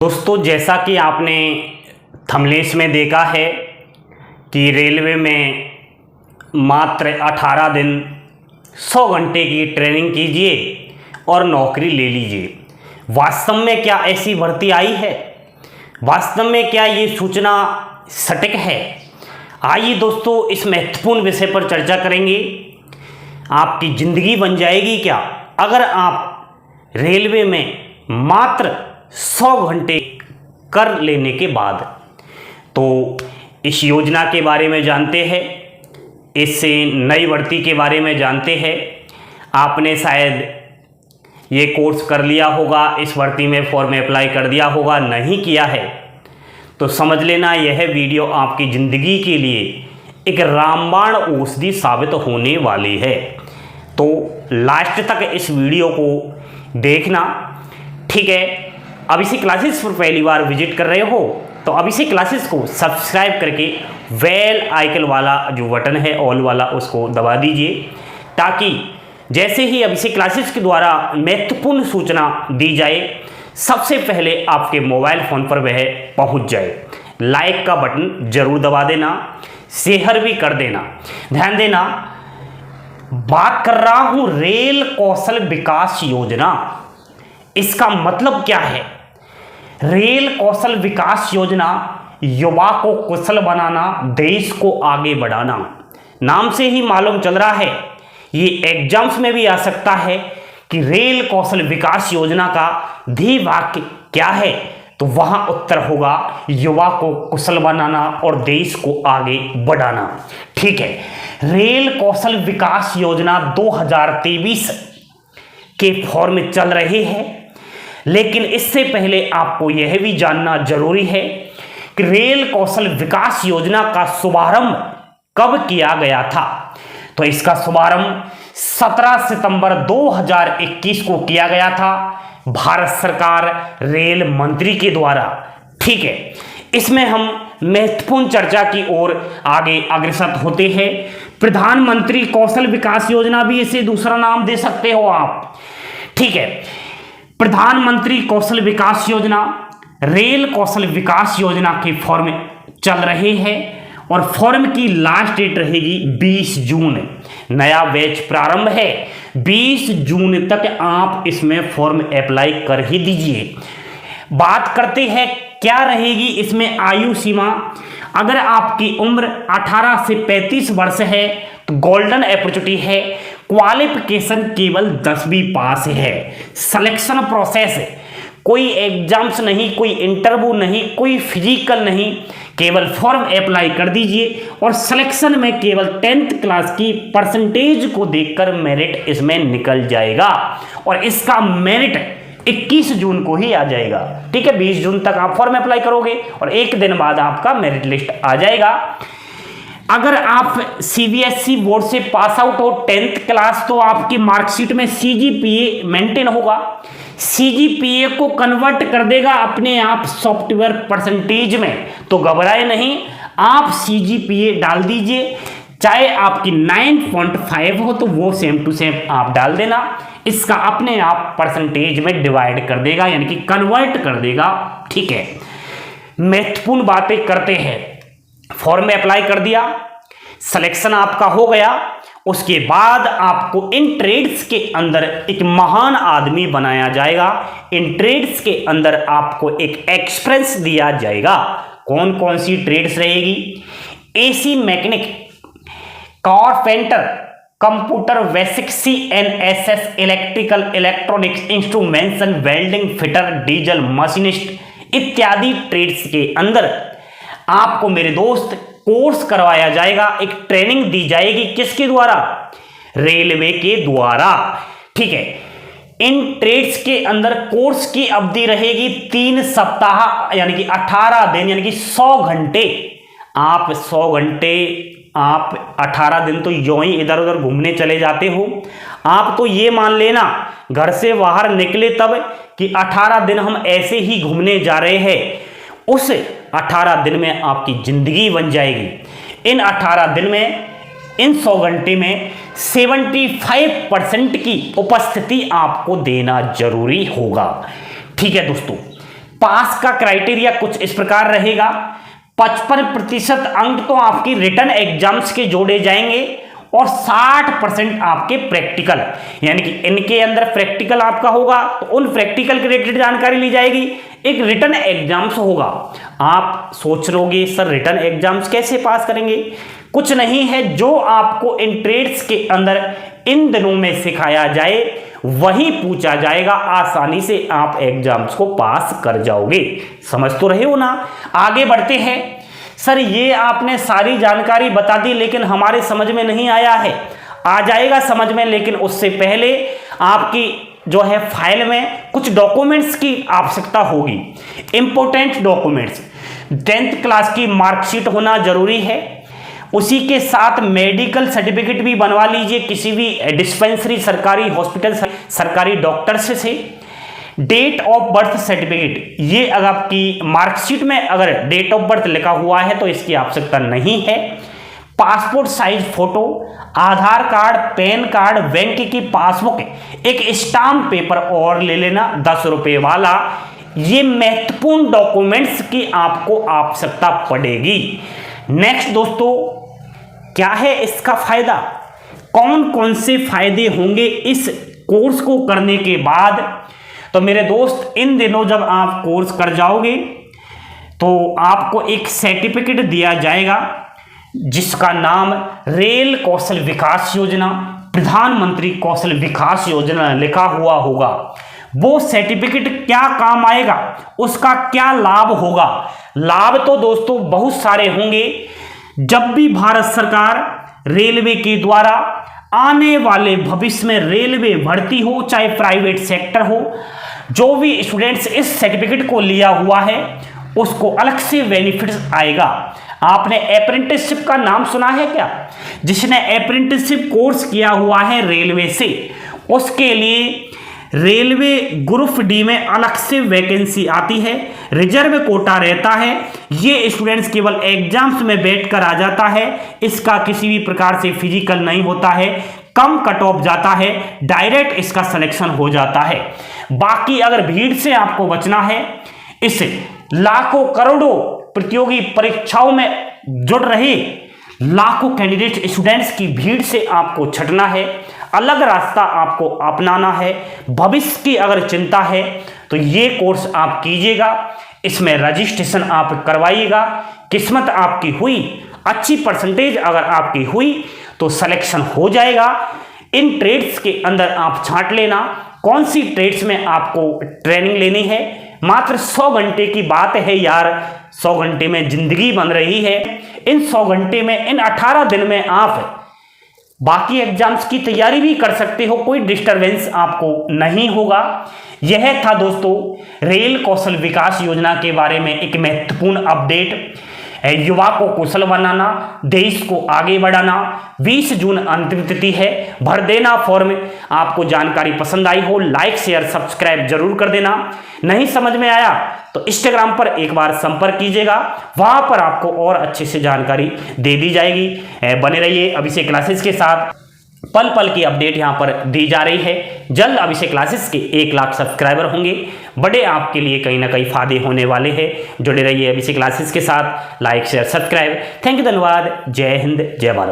दोस्तों, जैसा कि आपने थंबनेल में देखा है कि रेलवे में मात्र 18 दिन 100 घंटे की ट्रेनिंग कीजिए और नौकरी ले लीजिए। वास्तव में क्या ऐसी भर्ती आई है? वास्तव में क्या ये सूचना सटीक है? आइए दोस्तों, इस महत्वपूर्ण विषय पर चर्चा करेंगे। आपकी ज़िंदगी बन जाएगी क्या अगर आप रेलवे में मात्र 100 घंटे कर लेने के बाद। तो इस योजना के बारे में जानते हैं, इससे नई भर्ती के बारे में जानते हैं। आपने शायद ये कोर्स कर लिया होगा, इस भर्ती में फॉर्म अप्लाई कर दिया होगा, नहीं किया है तो समझ लेना यह वीडियो आपकी ज़िंदगी के लिए एक रामबाण औषधि साबित होने वाली है। तो लास्ट तक इस वीडियो को देखना, ठीक है। अभिषे क्लासेस पर पहली बार विजिट कर रहे हो तो अभिषे क्लासेस को सब्सक्राइब करके बेल आइकन वाला जो बटन है ऑल वाला उसको दबा दीजिए, ताकि जैसे ही अभिषे क्लासेस के द्वारा महत्वपूर्ण सूचना दी जाए सबसे पहले आपके मोबाइल फ़ोन पर वह पहुंच जाए। लाइक का बटन जरूर दबा देना, शेयर भी कर देना। ध्यान देना, बात कर रहा हूं रेल कौशल विकास योजना। इसका मतलब क्या है? रेल कौशल विकास योजना युवा को कुशल बनाना, देश को आगे बढ़ाना। नाम से ही मालूम चल रहा है, ये एग्जाम्स में भी आ सकता है कि रेल कौशल विकास योजना का धी वाक्य क्या है, तो वहां उत्तर होगा युवा को कुशल बनाना और देश को आगे बढ़ाना। ठीक है, रेल कौशल विकास योजना 2023 के फॉर्म चल रहे हैं, लेकिन इससे पहले आपको यह भी जानना जरूरी है कि रेल कौशल विकास योजना का शुभारंभ कब किया गया था। तो इसका शुभारंभ 17 सितंबर 2021 को किया गया था भारत सरकार रेल मंत्री के द्वारा। ठीक है, इसमें हम महत्वपूर्ण चर्चा की ओर आगे अग्रसर होते हैं। प्रधानमंत्री कौशल विकास योजना भी इसे दूसरा नाम दे सकते हो आप। ठीक है, प्रधानमंत्री कौशल विकास योजना, रेल कौशल विकास योजना के फॉर्म चल रहे हैं और फॉर्म की लास्ट डेट रहेगी 20 जून। नया बैच प्रारंभ है, 20 जून तक आप इसमें फॉर्म अप्लाई कर ही दीजिए। बात करते हैं क्या रहेगी इसमें आयु सीमा। अगर आपकी उम्र 18 से 35 वर्ष है तो गोल्डन अपॉर्चुनिटी है। क्वालिफिकेशन केवल 10वीं पास है। सिलेक्शन प्रोसेस, कोई एग्जाम्स नहीं, कोई इंटरव्यू नहीं, कोई फिजिकल नहीं, केवल फॉर्म अप्लाई कर दीजिए और सिलेक्शन में केवल 10th क्लास की परसेंटेज को देखकर मेरिट इसमें निकल जाएगा और इसका मेरिट 21 जून को ही आ जाएगा। ठीक है, 20 जून तक आप फॉर्म अप्लाई करोगे और एक दिन बाद आपका मेरिट लिस्ट आ जाएगा। अगर आप सीबीएसई बोर्ड से पास आउट हो 10th क्लास तो आपकी मार्कशीट में सीजीपीए मेंटेन होगा। सीजीपीए को कन्वर्ट कर देगा अपने आप सॉफ्टवेयर परसेंटेज में, तो घबराए नहीं, आप सीजीपीए डाल दीजिए। चाहे आपकी 9.5 हो तो वो सेम टू सेम आप डाल देना, इसका अपने आप परसेंटेज में डिवाइड कर देगा, यानी कि कन्वर्ट कर देगा। ठीक है, महत्वपूर्ण बातें करते हैं। फॉर्म में अप्लाई कर दिया, सिलेक्शन आपका हो गया, उसके बाद आपको इन ट्रेड्स के अंदर एक महान आदमी बनाया जाएगा। इन ट्रेड्स के अंदर आपको एक एक्सपीरियंस दिया जाएगा। कौन कौन सी ट्रेड्स रहेगी? AC mechanic, carpenter, computer basic, CNSS, electrical electronics instrumentation, welding fitter, diesel machinist इत्यादि ट्रेड्स के अंदर आपको मेरे दोस्त कोर्स करवाया जाएगा। एक ट्रेनिंग दी जाएगी, किसके द्वारा? रेलवे के द्वारा। ठीक है, इन ट्रेड्स के अंदर कोर्स की अवधि रहेगी 3 सप्ताह, यानी कि 18 दिन, यानी कि 100 घंटे। आप 100 घंटे, आप 18 दिन तो यूं ही इधर उधर घूमने चले जाते हो। आप तो ये मान लेना घर से बाहर निकले तब कि 18 दिन हम ऐसे ही घूमने जा रहे हैं। उस 18 दिन में आपकी जिंदगी बन जाएगी। इन 18 दिन में, इन 100 घंटे में 75% की उपस्थिति आपको देना जरूरी होगा। ठीक है दोस्तों, पास का क्राइटेरिया कुछ इस प्रकार रहेगा, 55% अंक तो आपकी रिटन एग्जाम्स के जोड़े जाएंगे और 60% आपके प्रैक्टिकल, यानी कि इनके अंदर प्रैक्टिकल आपका होगा तो उन प्रैक्टिकल के रिलेटेड जानकारी ली जाएगी। एक रिटन एग्जाम्स होगा। आप सोच रहोगे सर रिटन एग्जाम्स कैसे पास करेंगे? कुछ नहीं है, जो आपको इन ट्रेड्स के अंदर इन दिनों में सिखाया जाए वही पूछा जाएगा, आसानी से आप एग्जाम्स को पास कर जाओगे। समझ तो रहे हो ना? आगे बढ़ते हैं। सर ये आपने सारी जानकारी बता दी लेकिन हमारे समझ में नहीं आया है। आ जाएगा समझ में, लेकिन उससे पहले आपकी जो है फाइल में कुछ डॉक्यूमेंट्स की आवश्यकता होगी। इंपॉर्टेंट डॉक्यूमेंट्स, 10th क्लास की मार्कशीट होना जरूरी है। उसी के साथ मेडिकल सर्टिफिकेट भी बनवा लीजिए किसी भी डिस्पेंसरी, सरकारी हॉस्पिटल, सरकारी डॉक्टर से। डेट ऑफ बर्थ सर्टिफिकेट, ये अगर आपकी मार्कशीट में अगर डेट ऑफ बर्थ लिखा हुआ है तो इसकी आवश्यकता नहीं है। पासपोर्ट साइज फोटो, आधार कार्ड, पैन कार्ड, बैंक की पासबुक, एक स्टाम्प पेपर और ले लेना 10 रुपए वाला। ये महत्वपूर्ण डॉक्यूमेंट्स की आपको आवश्यकता पड़ेगी। नेक्स्ट दोस्तों, क्या है इसका फायदा? कौन कौन से फायदे होंगे इस कोर्स को करने के बाद? तो मेरे दोस्त, इन दिनों जब आप कोर्स कर जाओगे तो आपको एक सर्टिफिकेट दिया जाएगा जिसका नाम रेल कौशल विकास योजना, प्रधानमंत्री कौशल विकास योजना लिखा हुआ होगा। वो सर्टिफिकेट क्या काम आएगा, उसका क्या लाभ होगा? लाभ तो दोस्तों बहुत सारे होंगे। जब भी भारत सरकार रेलवे के द्वारा आने वाले भविष्य में रेलवे भर्ती हो, चाहे प्राइवेट सेक्टर हो, जो भी स्टूडेंट्स इस सर्टिफिकेट को लिया हुआ है उसको अलग से बेनिफिट्स आएगा। आपने अप्रेंटिसशिप का नाम सुना है क्या? जिसने अप्रेंटिसशिप कोर्स किया हुआ है रेलवे से, उसके लिए रेलवे ग्रुप डी में अलग से वैकेंसी आती है, रिजर्व कोटा रहता है। ये स्टूडेंट्स केवल एग्जाम्स में बैठकर आ जाता है, इसका किसी भी प्रकार से फिजिकल नहीं होता है, कम कट ऑफ जाता है, डायरेक्ट इसका सिलेक्शन हो जाता है। बाकी अगर भीड़ से आपको बचना है, इस लाखों करोड़ों प्रतियोगी परीक्षाओं में जुड़ रहे लाखों कैंडिडेट स्टूडेंट्स की भीड़ से आपको छटना है, अलग रास्ता आपको अपनाना है। भविष्य की अगर चिंता है तो ये कोर्स आप कीजिएगा, इसमें रजिस्ट्रेशन आप करवाइएगा। किस्मत आपकी हुई, अच्छी परसेंटेज अगर आपकी हुई तो सिलेक्शन हो जाएगा। इन ट्रेड्स के अंदर आप छांट लेना कौन सी ट्रेड्स में आपको ट्रेनिंग लेनी है। मात्र 100 घंटे की बात है यार, 100 घंटे में जिंदगी बन रही है। इन 100 घंटे में, इन 18 दिन में आप बाकी एग्जाम्स की तैयारी भी कर सकते हो, कोई डिस्टरबेंस आपको नहीं होगा। यह था दोस्तों रेल कौशल विकास योजना के बारे में एक महत्वपूर्ण अपडेट। युवा को कुशल बनाना, देश को आगे बढ़ाना। 20 जून अंतिम तिथि है, भर देना फॉर्म। आपको जानकारी पसंद आई हो, लाइक शेयर सब्सक्राइब जरूर कर देना। नहीं समझ में आया तो इंस्टाग्राम पर एक बार संपर्क कीजिएगा, वहां पर आपको और अच्छे से जानकारी दे दी जाएगी। बने रहिए अभिषेक क्लासेस के साथ, पल पल की अपडेट यहां पर दी जा रही है। जल्द अभिषेक क्लासेस के 1 लाख सब्सक्राइबर होंगे, बड़े आपके लिए कहीं ना कहीं फायदे होने वाले हैं। जुड़े रहिए अभिषेक क्लासेस के साथ, like share subscribe. Thank you, धन्यवाद। जय हिंद, जय भारत।